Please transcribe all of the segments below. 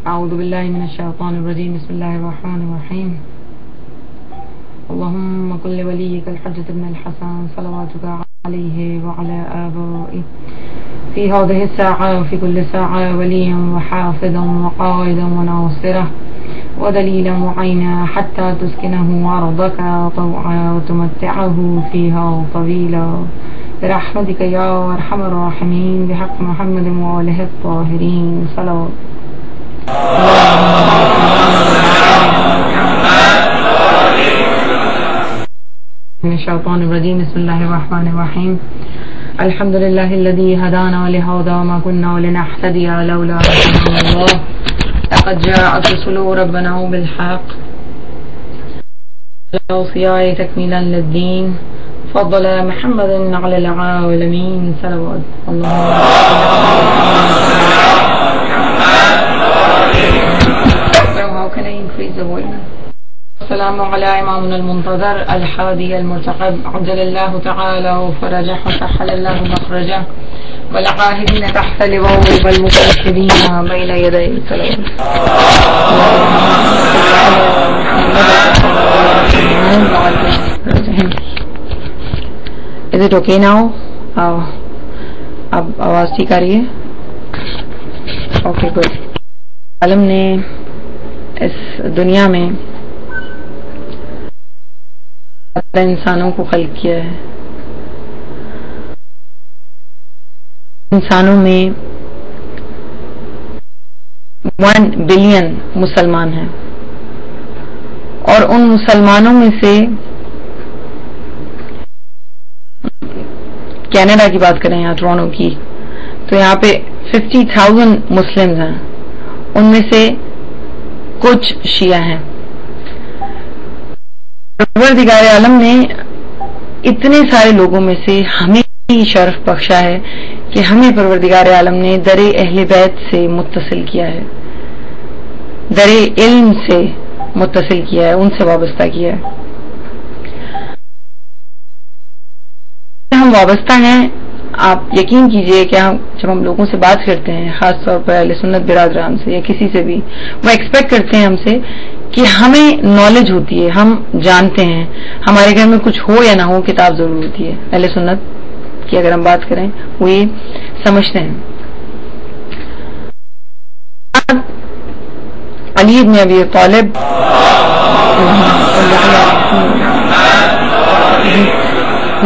أعوذ بالله من الشيطان الرجيم. بسم الله الرحمن الرحيم. اللهم كن لوليك الحجة بن الحسن صلواتك عليه وعلى آبائه في هذه الساعة وفي كل ساعة وليا وحافظا وقائدا وناصرا ودليلا وعينا حتى تسكنه أرضك طوعا وتمتعه فيها طويلا برحمتك يا أرحم الراحمين بحق محمد وآله الطاهرين صلوات من الشيطان الرجيم. بسم الله الرحمن الرحيم. الحمد لله الذي هدانا لهذا وما كنا لنهتدي لولا أن هدانا الله لقد جاءت رسل ربنا بالحق الأوصياء تكميلا للدين فضل محمد على العالمين صلوات الله. How can I increase the volume? السلام على إمامنا المنتظر الحادي المرتقب عجل الله تعالى فرجه وسهل الله مخرجه والعاهدين تحت لواء والمكاشدين بين يدي السلام. Is it okay now? اب آواز ٹھیک آ رہی ہے؟ Okay good. عالم نے اس دنیا میں انسانوں کو خلق کیا ہے. انسانوں میں 1 بلین مسلمان ہیں اور ان مسلمانوں میں سے کینیڈا کی بات کریں یا ٹورانٹو کی تو یہاں پہ 50,000 مسلمز ہیں. ان میں سے کچھ شیعہ ہیں. پروردگار عالم نے اتنے سارے لوگوں میں سے ہمیں شرف بخشا ہے کہ ہمیں پروردگار عالم نے در اہل بیت سے متصل کیا ہے, در علم سے متصل کیا ہے, ان سے وابستہ کیا ہے. ہم وابستہ ہیں. آپ یقین کیجئے کہ جب ہم لوگوں سے بات کرتے ہیں خاص طور پر اہل سنت برادران سے یا کسی سے بھی, وہ ایکسپیکٹ کرتے ہیں ہم سے کہ ہمیں نالج ہوتی ہے, ہم جانتے ہیں. ہمارے گھر میں کچھ ہو یا نہ ہو کتاب ضرور ہوتی ہے. اہل سنت کی اگر ہم بات کریں وہ یہ سمجھتے ہیں. علی بن ابی طالب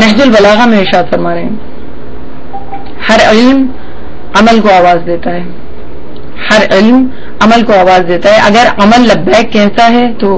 نہج البلاغہ میں ارشاد فرما رہے ہیں ہر علم عمل کو آواز دیتا ہے. ہر علم عمل کو آواز دیتا ہے. اگر عمل لبیک کہتا ہے تو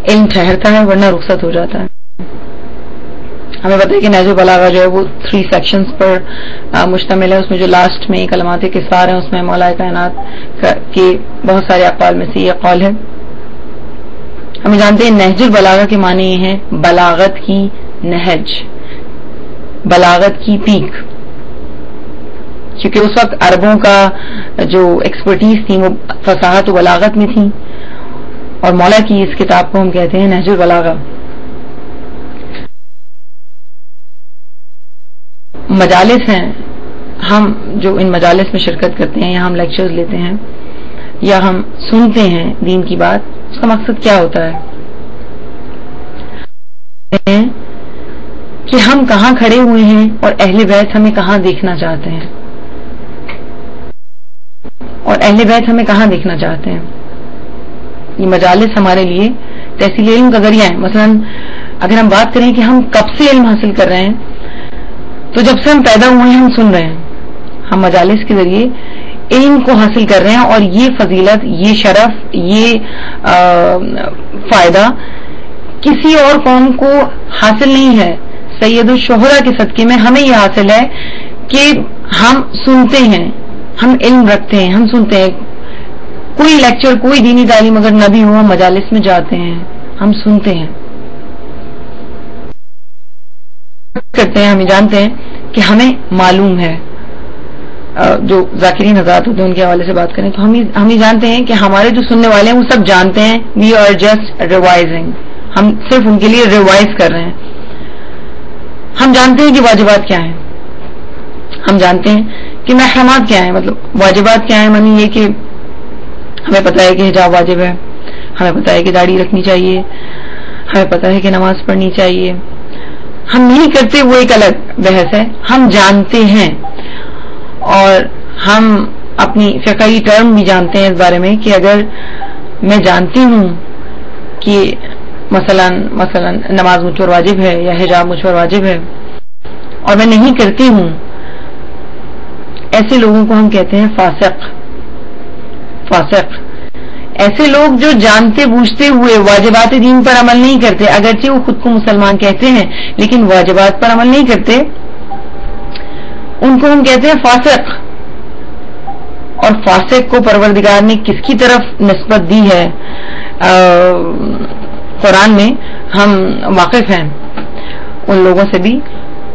علم ٹھہرتا ہے ورنہ رخصت ہو جاتا ہے. ہمیں پتہ ہے کہ نہج البلاغہ جو ہے وہ 3 سیکشنز پر مشتمل ہے. اس میں جو لاسٹ میں کلمات کثار ہیں اس میں مولا کائنات کے بہت سارے اقوال میں سے یہ قول ہے. ہمیں جانتے ہیں نہج البلاغہ کے معنی یہ ہیں بلاغت کی نہج, بلاغت کی پیک. کیونکہ اس وقت عربوں کا جو ایکسپرٹیز تھی وہ فصاحت و بلاغت میں تھی, اور مولا کی اس کتاب کو ہم کہتے ہیں نہج البلاغہ. مجالس ہیں, ہم جو ان مجالس میں شرکت کرتے ہیں یا ہم لیکچرز لیتے ہیں یا ہم سنتے ہیں دین کی بات, اس کا مقصد کیا ہوتا ہے کہ ہم کہاں کھڑے ہوئے ہیں اور اہل بیت ہمیں کہاں دیکھنا چاہتے ہیں, اور اہل بیت ہمیں کہاں دیکھنا چاہتے ہیں. یہ مجالس ہمارے لیے تحصیل علم کا ذریعہ ہے. مثلا اگر ہم بات کریں کہ ہم کب سے علم حاصل کر رہے ہیں تو جب سے ہم پیدا ہوئے ہیں ہم سن رہے ہیں. ہم مجالس کے ذریعے علم کو حاصل کر رہے ہیں, اور یہ فضیلت, یہ شرف, یہ فائدہ کسی اور قوم کو حاصل نہیں ہے. سید الشہرا کے صدقے میں ہمیں یہ حاصل ہے کہ ہم سنتے ہیں, ہم علم رکھتے ہیں, ہم سنتے ہیں. کوئی لیکچر, کوئی دینی تعلیم اگر نہ بھی ہو, ہم مجالس میں جاتے ہیں, ہم سنتے ہیں, کرتے ہیں. ہمیں جانتے ہیں کہ ہمیں معلوم ہے. جو ذاکرین حضرات ہوتے ہیں ان کے حوالے سے بات کریں تو ہم یہ جانتے ہیں کہ ہمارے جو سننے والے ہیں وہ سب جانتے ہیں. وی آر جسٹ ریوائزنگ, ہم صرف ان کے لیے ریوائز کر رہے ہیں. ہم جانتے ہیں کہ واجبات کیا ہیں, ہم جانتے ہیں کہ محرمات کیا ہیں. مطلب واجبات کیا ہیں, معنی یہ کہ ہمیں پتا ہے کہ حجاب واجب ہے، ہمیں پتا ہے کہ داڑھی رکھنی چاہیے، ہمیں پتا ہے کہ نماز پڑھنی چاہیے، ہم نہیں کرتے وہ ایک الگ بحث ہے. ہم جانتے ہیں اور ہم اپنی فقہی ٹرم بھی جانتے ہیں اس بارے میں کہ اگر میں جانتی ہوں کہ مثلا نماز مجھ پر واجب ہے یا حجاب مجھ پر واجب ہے اور میں نہیں کرتی ہوں، ایسے لوگوں کو ہم کہتے ہیں فاسق. ایسے لوگ جو جانتے بوجھتے ہوئے واجبات دین پر عمل نہیں کرتے، اگرچہ وہ خود کو مسلمان کہتے ہیں لیکن واجبات پر عمل نہیں کرتے، ان کو ہم کہتے ہیں فاسق. اور فاسق کو پروردگار نے کس کی طرف نسبت دی ہے قرآن میں ہم واقف ہیں ان لوگوں سے بھی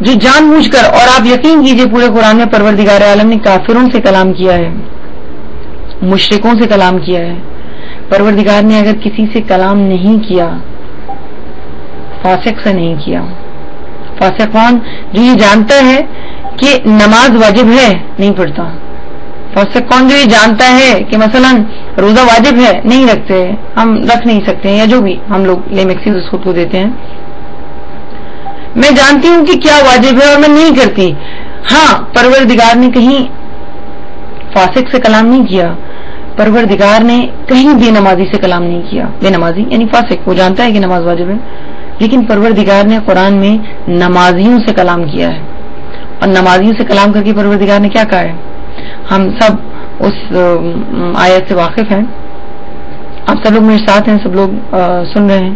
جو جان بوجھ کر، اور آپ یقین کیجئے پورے قرآن میں پروردگار عالم نے کافروں سے کلام کیا ہے، مشرکوں سے کلام کیا ہے. پروردگار نے اگر کسی سے کلام نہیں کیا، فاسق سے نہیں کیا. فاسق کون؟ جو یہ جانتا ہے کہ نماز واجب ہے نہیں پڑھتا. فاسق کون؟ جو یہ جانتا ہے کہ مثلا روزہ واجب ہے نہیں رکھتے، ہم رکھ نہیں سکتے یا جو بھی ہم لوگ لیم ایکسکیوز خود کو دیتے ہیں. میں جانتی ہوں کہ کیا واجب ہے اور میں نہیں کرتی. ہاں، پروردگار نے کہیں فاسق سے کلام نہیں کیا، پروردگار نے کہیں بے نمازی سے کلام نہیں کیا. بے نمازی یعنی فاسق، وہ جانتا ہے کہ نماز واجب ہے، لیکن پروردگار نے قرآن میں نمازیوں سے کلام کیا ہے. اور نمازیوں سے کلام کر کے پروردگار نے کیا کہا ہے؟ ہم سب اس آیت سے واقف ہیں، آپ سب لوگ میرے ساتھ ہیں، سب لوگ سن رہے ہیں.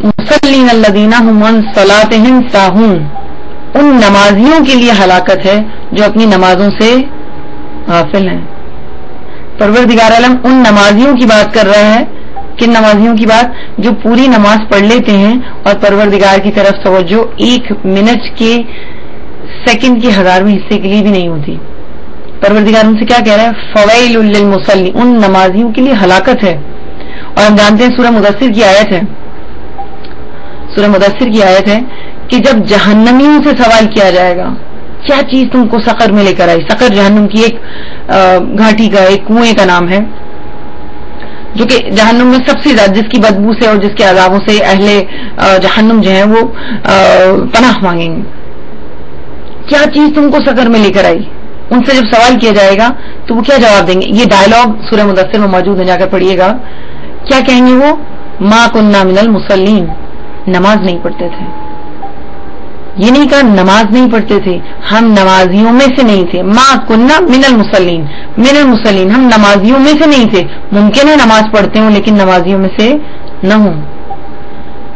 مصلین الذین هم عن صلاتهم ساہون، ان نمازیوں کے لیے ہلاکت ہے جو اپنی نمازوں سے غافل ہیں. پروردگار عالم ان نمازیوں کی بات کر رہا ہے. کن نمازیوں کی بات؟ جو پوری نماز پڑھ لیتے ہیں اور پروردگار کی طرف توجہ ایک منٹ کے سیکنڈ کے 1000ویں حصے کے لیے بھی نہیں ہوتی. پروردگار ان سے کیا کہہ رہا ہے؟ فویل للمصلی، ان نمازیوں کے لیے ہلاکت ہے. اور ہم جانتے ہیں سورہ مدثر کی آیت ہے، سورہ مدثر کی آیت ہے کہ جب جہنمیوں سے سوال کیا جائے گا کیا چیز تم کو سقر میں لے کر آئی. سقر جہنم کی ایک گھاٹی کا، ایک کنویں کا نام ہے جو کہ جہنم میں سب سے زیادہ، جس کی بدبو سے اور جس کے عذابوں سے اہل جہنم جو ہیں وہ پناہ مانگیں گے. کیا چیز تم کو سقر میں لے کر آئی؟ ان سے جب سوال کیا جائے گا تو وہ کیا جواب دیں گے؟ یہ ڈائلاگ سورہ مدثر میں موجود ہے، جا کر پڑھیے گا. کیا کہیں گے وہ؟ ما کننا من المصلین، نماز نہیں پڑھتے تھے. یہ نہیں کہا نماز نہیں پڑھتے تھے، ہم نمازیوں میں سے نہیں تھے. ما کننا من المصلین، من المصلین، ہم نمازیوں میں سے نہیں تھے. ممکن ہے نماز پڑھتے ہوں لیکن نمازیوں میں سے نہ ہوں،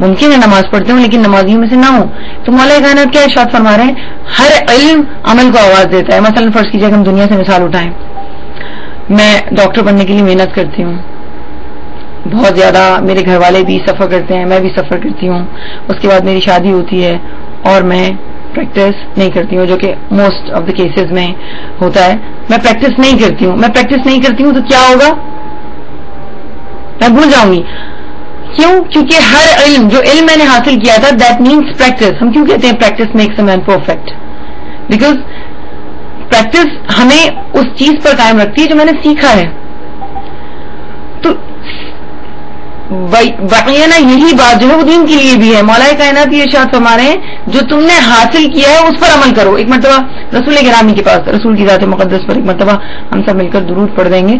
ممکن ہے نماز پڑھتے ہوں لیکن نمازیوں میں سے نہ ہوں. تو مولا کائنات کیا ارشاد فرما رہے ہیں؟ ہر علم عمل کو آواز دیتا ہے. مثلا فرض کیجیے کہ ہم دنیا سے مثال اٹھائیں، میں ڈاکٹر بننے کے لیے محنت کرتی ہوں بہت زیادہ، میرے گھر والے بھی سفر کرتے ہیں، میں بھی سفر کرتی ہوں. اس کے بعد میری شادی ہوتی ہے اور میں پریکٹس نہیں کرتی ہوں، جو کہ موسٹ آف دا کیسز میں ہوتا ہے. میں پریکٹس نہیں کرتی ہوں. میں پریکٹس نہیں کرتی ہوں تو کیا ہوگا؟ میں بھول جاؤں گی. کیوں؟ کیونکہ ہر علم، جو علم میں نے حاصل کیا تھا، دیٹ مینس پریکٹس. ہم کیوں کہتے ہیں practice makes a man perfect? Because practice ہمیں اس چیز پر قائم رکھتی ہے جو میں نے سیکھا ہے. تو بقیانہ یہی بات جو ہے وہ دین کے لیے بھی ہے. مولا کائنات یہ ارشاد فرما رہے ہیں جو تم نے حاصل کیا ہے اس پر عمل کرو. ایک مرتبہ رسول گرامی کے پاس، رسول کی ذات مقدس پر ایک مرتبہ ہم سب مل کر درود پڑھ دیں گے.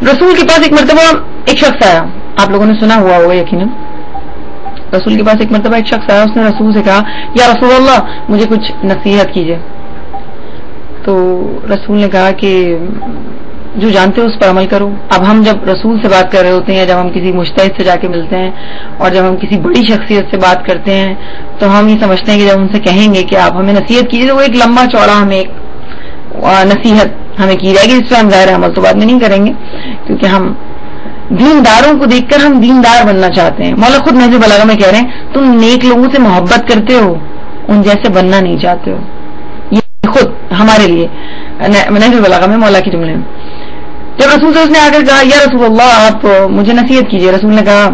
رسول کے پاس ایک مرتبہ ایک شخص آیا، آپ لوگوں نے سنا ہوا ہوگا یقیناً. رسول کے پاس ایک مرتبہ ایک شخص آیا، اس نے رسول سے کہا یا رسول اللہ مجھے کچھ نصیحت کیجیے. تو رسول نے کہا کہ جو جانتے ہو اس پر عمل کرو. اب ہم جب رسول سے بات کر رہے ہوتے ہیں، جب ہم کسی مجتہد سے جا کے ملتے ہیں اور جب ہم کسی بڑی شخصیت سے بات کرتے ہیں تو ہم یہ سمجھتے ہیں کہ جب ان سے کہیں گے کہ آپ ہمیں نصیحت کیجیے تو وہ ایک لمبا چوڑا ہمیں ایک نصیحت ہمیں کی جائے گی، جس پہ ہم ظاہر عمل تو بعد میں نہیں کریں گے کیونکہ ہم دینداروں کو دیکھ کر ہم دیندار بننا چاہتے ہیں. مولا خود نہج البلاغہ میں کہہ رہے ہیں تم نیک لوگوں سے محبت کرتے ہو، ان جیسے بننا نہیں چاہتے ہو. یہ خود ہمارے لیے نہج البلاغہ میں مولا کے جملے میں. جب رسول سے اس نے آ کر کہا یا رسول اللہ آپ مجھے نصیحت کیجیے، رسول نے کہا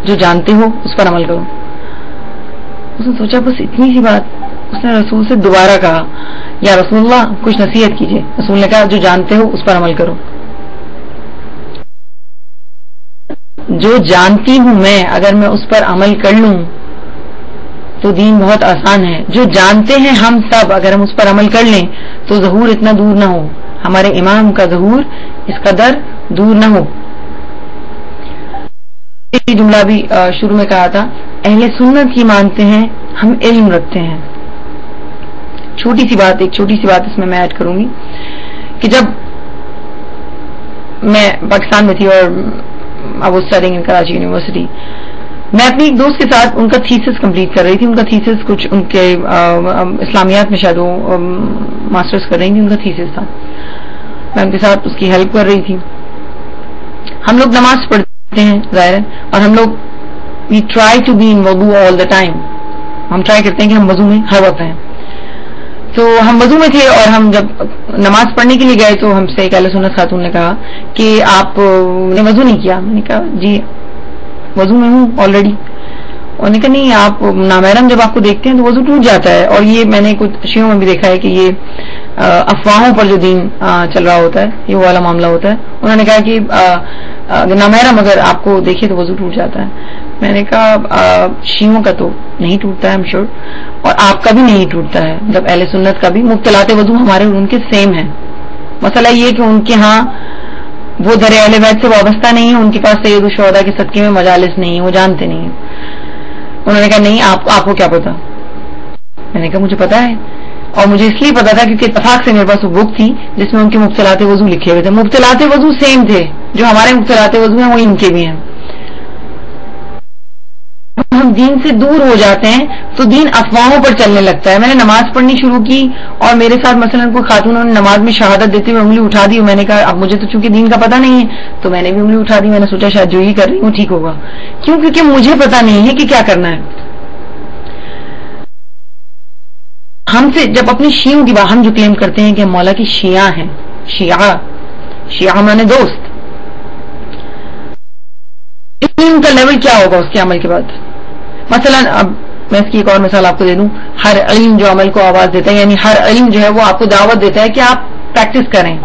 جو جانتے ہو اس پر عمل کرو. اس نے سوچا بس اتنی سی بات. اس نے رسول سے دوبارہ کہا یا رسول اللہ کچھ نصیحت کیجیے. رسول نے کہا جو جانتے ہو اس پر عمل کرو. جو جانتی ہوں میں اگر میں اس پر عمل کر لوں تو دین بہت آسان ہے. جو جانتے ہیں ہم سب اگر ہم اس پر عمل کر لیں تو ظہور اتنا دور نہ ہو, ہمارے امام کا ظہور اس قدر دور نہ ہو. یہ جملہ بھی شروع میں کہا تھا, اہل سنت ہی مانتے ہیں ہم علم رکھتے ہیں. ایک چھوٹی سی بات اس میں ایڈ کروں گی کہ جب میں پاکستان میں تھی اور اب اسٹڈنگ ان کراچی یونیورسٹی, میں اپنی ایک دوست کے ساتھ ان کا تھیسس کمپلیٹ کر رہی تھی. ان کا تھیسس کچھ ان کے اسلامیات میں شاید وہ ماسٹرز کر رہی تھی, ان کا تھیسس تھا. میں ان کے ساتھ اس کی ہیلپ کر رہی تھی. ہم لوگ نماز پڑھتے ہیں ظاہر ہے, اور ہم لوگ we try to be in وضو آل دا ٹائم. ہم ٹرائی کرتے ہیں کہ ہم وضو میں ہر وقت ہیں. تو ہم وضو میں تھے اور ہم جب نماز پڑھنے کے لیے گئے تو ہم سے ایک اہل سنت خاتون نے کہا کہ آپ نے وضو نہیں کیا. میں نے کہا جی وضو میں ہوں آلریڈی. انہوں نے کہا نہیں آپ نامحرم جب آپ کو دیکھتے ہیں تو وضو ٹوٹ جاتا ہے. اور یہ میں نے کچھ شیعوں میں بھی دیکھا ہے کہ یہ افواہوں پر جو دین چل رہا ہوتا ہے یہ وہ والا معاملہ ہوتا ہے. انہوں نے کہا کہ نامحرم اگر آپ کو دیکھے تو وضو ٹوٹ جاتا ہے. میں نے کہا شیعوں کا تو نہیں ٹوٹتا ہے, ایم شیور, اور آپ کا بھی نہیں ٹوٹتا ہے. جب اہل سنت کا بھی مبتلات وضو ہمارے ان کے سیم ہیں. مسئلہ یہ کہ ان کے ہاں وہ در اہل بیت سے وابستہ نہیں ہے, ان کے پاس سید الشہداء کے صدقے میں مجالس نہیں ہے, وہ جانتے نہیں ہیں. انہوں نے کہا نہیں آپ کو کیا پتا. میں نے کہا مجھے پتا ہے, اور مجھے اس لیے پتا تھا کیونکہ اتفاق سے میرے پاس وہ بک تھی جس میں ان کے مبتلات وضو لکھے ہوئے تھے. مبتلات وضو سیم تھے, جو ہمارے مبتلات وضو ہیں وہ ان کے بھی ہیں. ہم دین سے دور ہو جاتے ہیں تو دین افواہوں پر چلنے لگتا ہے. میں نے نماز پڑھنی شروع کی اور میرے ساتھ مثلا کوئی خاتون نے نماز میں شہادت دیتے ہوئے انگلی اٹھا دی, اور میں نے کہا اب مجھے تو چونکہ دین کا پتہ نہیں ہے تو میں نے بھی انگلی اٹھا دی. میں نے سوچا شاید جو ہی کر رہی ہوں ٹھیک ہوگا. کیوں؟ کیونکہ مجھے پتہ نہیں ہے کہ کیا کرنا ہے. ہم سے جب اپنی شیعوں کی بات, ہم جو کلیم کرتے ہیں کہ ہم مولا کی شیعہ ہیں, شیعہ مانے دوست, علم کا لیول کیا ہوگا اس کے عمل کے بعد. مثلا اب میں اس کی ایک اور مثال آپ کو دے دوں. ہر علم جو عمل کو آواز دیتا ہے, یعنی ہر علم جو ہے وہ آپ کو دعوت دیتا ہے کہ آپ پریکٹس کریں.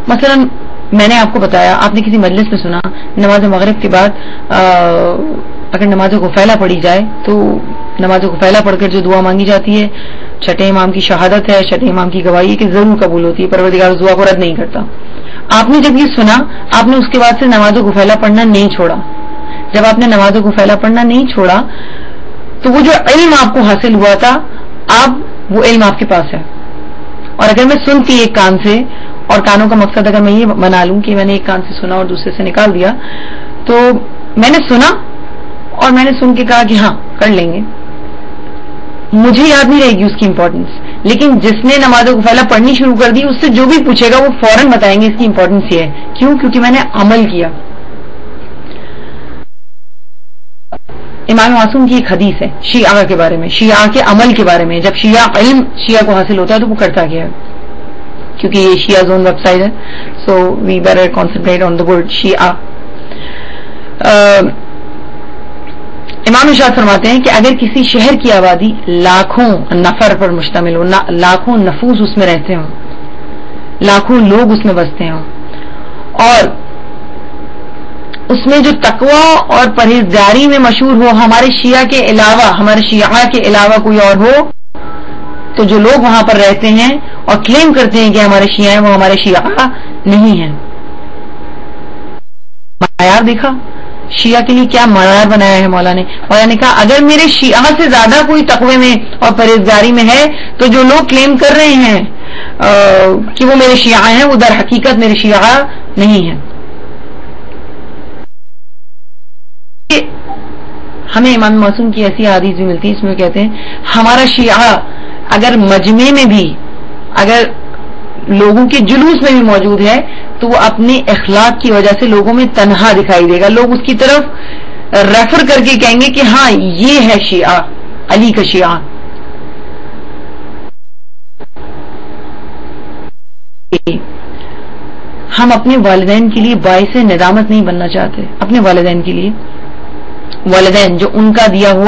مثلا میں نے آپ کو بتایا, آپ نے کسی مجلس میں سنا نماز مغرب کے بعد اگر نماز غفیلہ پڑھی جائے تو نماز غفیلہ پڑھ کر جو دعا مانگی جاتی ہے, چھٹے امام کی شہادت ہے, چھٹے امام کی گواہی کہ ضرور قبول ہوتی ہے, پروردگار اس دعا کو رد نہیں کرتا. آپ نے جب یہ سنا, آپ نے اس کے بعد سے نماز غفیلہ پڑھنا نہیں چھوڑا. جب آپ نے نماز غفیلہ پڑھنا نہیں چھوڑا تو وہ جو علم آپ کو حاصل ہوا تھا اب وہ علم آپ کے پاس ہے. اور اگر میں سنتی ایک کان سے, اور کانوں کا مقصد اگر میں یہ بنا لوں کہ میں نے ایک کان سے سنا اور دوسرے سے نکال دیا, تو میں نے سنا اور میں نے سن کے کہا کہ ہاں کر لیں گے, مجھے یاد نہیں رہے گی اس کی امپورٹنس. لیکن جس نے نماز غفیلہ پڑھنی شروع کر دی اس سے جو بھی پوچھے گا وہ فوراً بتائیں گے اس کی امپورٹنس یہ ہے. کیوں؟ کیونکہ میں نے عمل کیا. امام معصوم کی ایک حدیث ہے شیعہ کے بارے میں, شیعہ کے عمل کے بارے میں. جب علم شیعہ کو حاصل ہوتا ہے تو وہ کرتا کیا ہے, کیونکہ یہ شیعہ زون ویب سائٹ ہے, so we better concentrate on the word Shia. امام ارشاد فرماتے ہیں کہ اگر کسی شہر کی آبادی لاکھوں نفر پر مشتمل ہو, لاکھوں نفوس اس میں رہتے ہوں, لاکھوں لوگ اس میں بستے ہوں, اور اس میں جو تقوی اور پرہیزگاری میں مشہور ہو ہمارے شیعہ کے علاوہ, ہمارے شیعہ کے علاوہ کوئی اور ہو, تو جو لوگ وہاں پر رہتے ہیں اور کلیم کرتے ہیں کہ ہمارے شیعہ ہیں وہ ہمارے شیعہ نہیں ہیں. معیار دیکھا شیعہ کے لیے کیا معیار بنایا ہے مولا نے. مولا نے کہا اگر میرے شیعہ سے زیادہ کوئی تقوی میں اور پرہیزگاری میں ہے تو جو لوگ کلیم کر رہے ہیں کہ وہ میرے شیعہ ہیں وہ در حقیقت میرے شیعہ نہیں ہیں. ہمیں امام معصوم کی ایسی حدیث بھی ملتی ہے, اس میں کہتے ہیں ہمارا شیعہ اگر مجمع میں بھی, اگر لوگوں کے جلوس میں بھی موجود ہے تو وہ اپنے اخلاق کی وجہ سے لوگوں میں تنہا دکھائی دے گا. لوگ اس کی طرف ریفر کر کے کہیں گے کہ ہاں یہ ہے شیعہ, علی کا شیعہ. ہم اپنے والدین کے لیے باعث ندامت نہیں بننا چاہتے. اپنے والدین کے لیے, والدین جو ان کا دیا ہوا